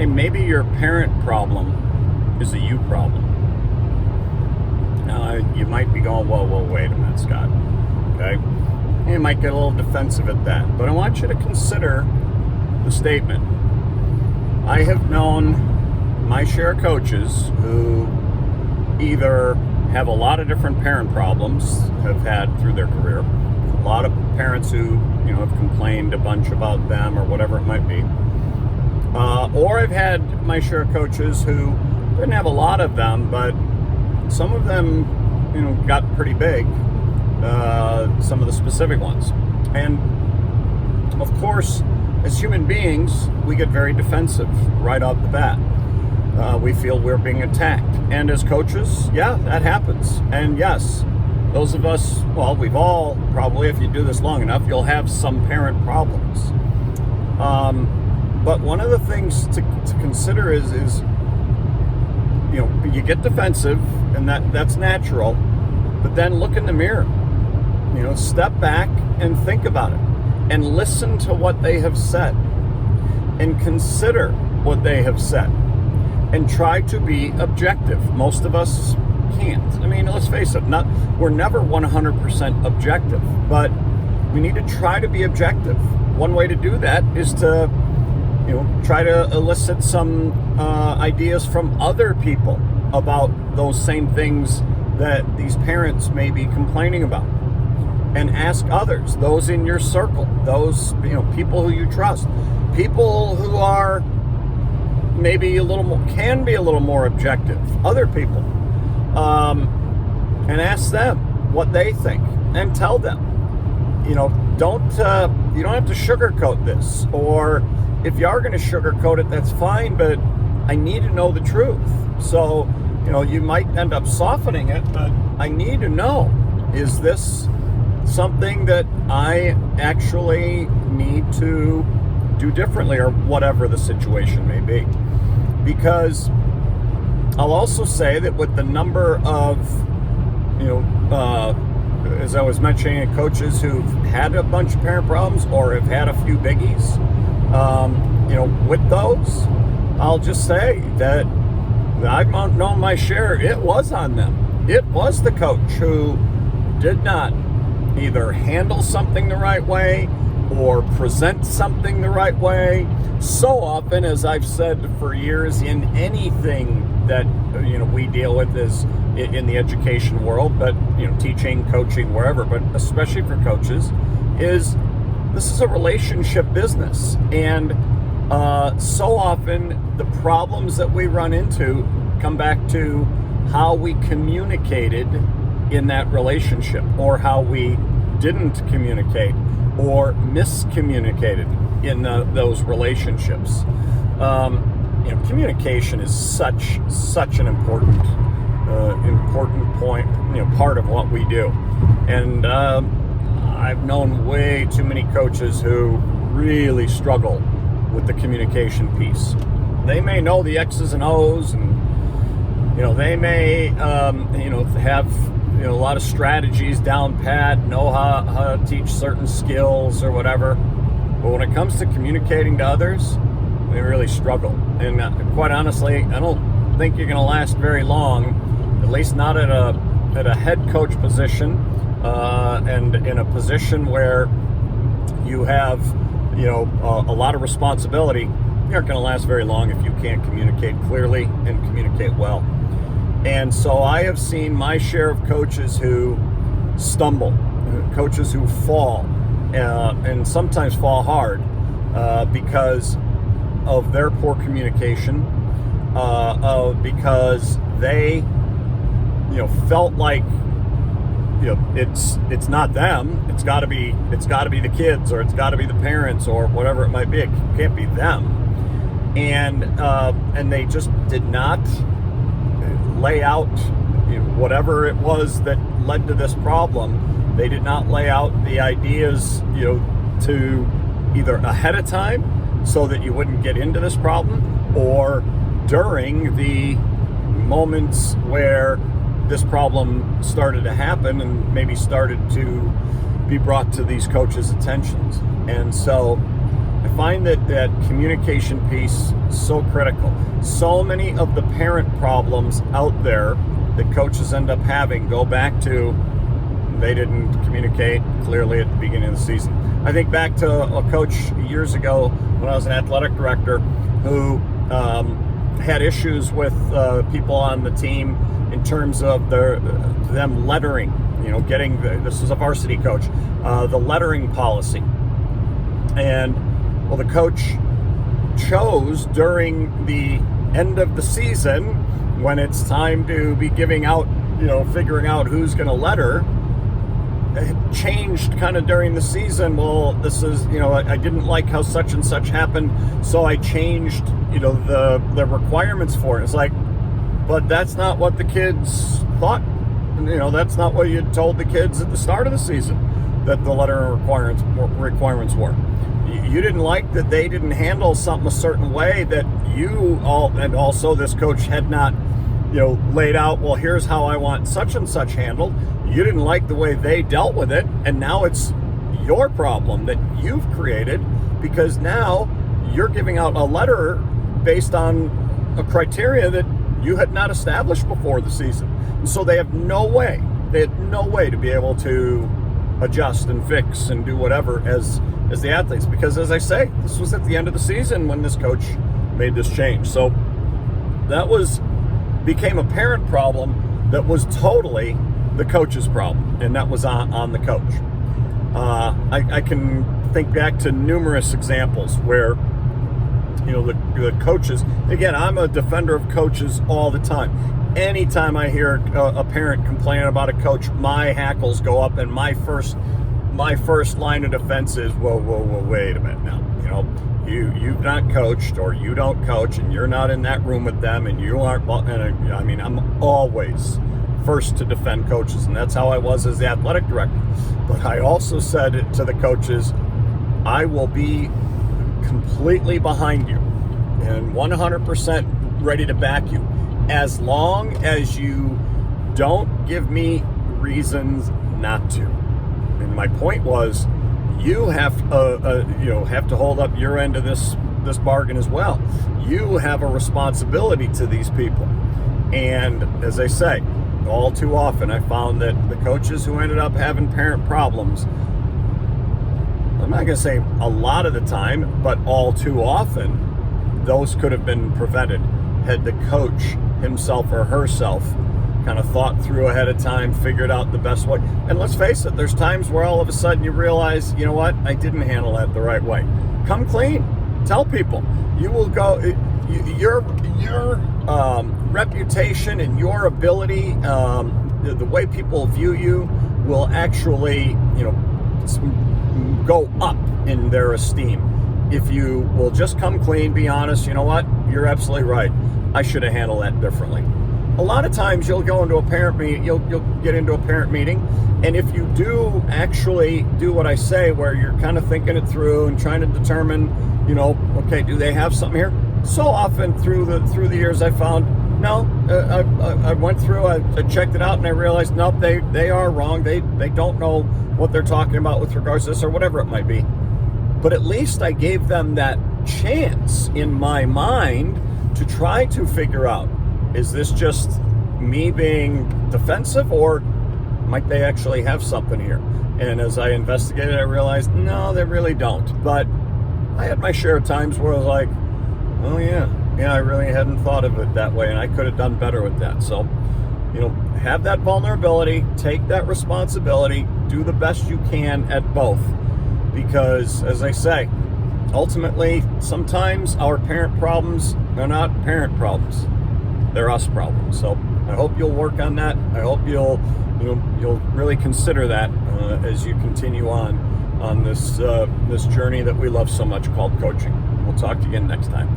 hey, maybe your parent problem is a you problem. You might be going, whoa, wait a minute, Scott. Okay? You might get a little defensive at that. But I want you to consider the statement. I have known my share of coaches who either have a lot of different parent problems, have had through their career, a lot of parents who, have complained a bunch about them or whatever it might be. Or I've had my share of coaches who didn't have a lot of them, but some of them, got pretty big, some of the specific ones. And of course, as human beings, we get very defensive right off the bat. We feel we're being attacked. And as coaches, yeah, that happens. And yes, those of us, well, we've all probably, if you do this long enough, you'll have some parent problems. But one of the things to consider is you get defensive, and that's natural, but then look in the mirror. Step back and think about it, and listen to what they have said, and consider what they have said, and try to be objective. Most of us can't. Let's face it, we're never 100% objective, but we need to try to be objective. One way to do that is to try to elicit some ideas from other people about those same things that these parents may be complaining about, and ask others, those in your circle, those people who you trust, people who are maybe can be a little more objective, other people, and ask them what they think, and tell them. You don't have to sugarcoat this, or if you are going to sugarcoat it, that's fine, but I need to know the truth. So, you might end up softening it, but I need to know, is this something that I actually need to do differently, or whatever the situation may be? Because I'll also say that with the number of, as I was mentioning, coaches who've had a bunch of parent problems or have had a few biggies, with those, I'll just say that I've known my share. It was on them. It was the coach who did not either handle something the right way or present something the right way. So often, as I've said for years, in anything that we deal with is in the education world, but teaching, coaching, wherever, but especially for coaches, this is a relationship business. And so often the problems that we run into come back to how we communicated in that relationship, or how we didn't communicate or miscommunicated in those relationships. Communication is such an important point, part of what we do. And I've known way too many coaches who really struggle with the communication piece. They may know the X's and O's, and they may have a lot of strategies down pat, know how to teach certain skills or whatever, but when it comes to communicating to others, they really struggle. And quite honestly, I don't think you're going to last very long, at least not at a head coach position, and in a position where you have a lot of responsibility. You aren't going to last very long if you can't communicate clearly and communicate well. And so I have seen my share of coaches who stumble, coaches who fall, and sometimes fall hard because of their poor communication, because they felt like it's not them. It's got to be the kids, or it's got to be the parents, or whatever it might be. It can't be them. And they just did not lay out whatever it was that led to this problem. They did not lay out the ideas to either ahead of time so that you wouldn't get into this problem, or during the moments where this problem started to happen and maybe started to be brought to these coaches' attentions. And so I find that communication piece is so critical. So many of the parent problems out there that coaches end up having go back to they didn't communicate clearly at the beginning of the season. I think back to a coach years ago when I was an athletic director who had issues with people on the team in terms of them lettering, this was a varsity coach, the lettering policy. And well, the coach chose during the end of the season, when it's time to be giving out, figuring out who's going to letter, it changed kind of during the season. Well, this is, I didn't like how such and such happened, so I changed, the requirements for it. It's like, but that's not what the kids thought. That's not what you told the kids at the start of the season that the letter requirements were. You didn't like that they didn't handle something a certain way that and also this coach had not, laid out, well, here's how I want such and such handled. You didn't like the way they dealt with it, and now it's your problem that you've created because now you're giving out a letter based on a criteria that you had not established before the season. And so they had no way to be able to adjust and fix and do whatever as the athletes, because as I say, this was at the end of the season when this coach made this change. So that became a parent problem that was totally the coach's problem, and that was on the coach. I can think back to numerous examples where the coaches, again, I'm a defender of coaches all the time. Anytime I hear a parent complaining about a coach, my hackles go up, and my first line of defense is, whoa, wait a minute now. You've not coached, or you don't coach, and you're not in that room with them, and you aren't. And I'm always first to defend coaches, and that's how I was as the athletic director. But I also said it to the coaches, I will be completely behind you and 100% ready to back you as long as you don't give me reasons not to. And my point was, you have to hold up your end of this bargain as well. You have a responsibility to these people. And as I say, all too often I found that the coaches who ended up having parent problems, I'm not going to say a lot of the time, but all too often, those could have been prevented had the coach himself or herself kind of thought through ahead of time, figured out the best way. And let's face it, there's times where all of a sudden you realize, you know what, I didn't handle that the right way. Come clean. Tell people. You will go, your reputation and your ability, the way people view you will actually, go up in their esteem. If you will just come clean, be honest, you know what, you're absolutely right. I should have handled that differently. A lot of times you'll go into a parent meeting, you'll get into a parent meeting, and if you do actually do what I say, where you're kind of thinking it through and trying to determine, okay, do they have something here? So often through the years I found, no, I went through, I checked it out, and I realized, nope, they are wrong. They don't know what they're talking about with regards to this or whatever it might be. But at least I gave them that chance in my mind to try to figure out, is this just me being defensive, or might they actually have something here? And as I investigated, I realized, no, they really don't. But I had my share of times where I was like, oh yeah, I really hadn't thought of it that way, and I could have done better with that. So, have that vulnerability, take that responsibility, do the best you can at both. Because, as I say, ultimately, sometimes our parent problems are not parent problems. They're us problems. So I hope you'll work on that. I hope you'll really consider that as you continue on this journey that we love so much called coaching. We'll talk to you again next time.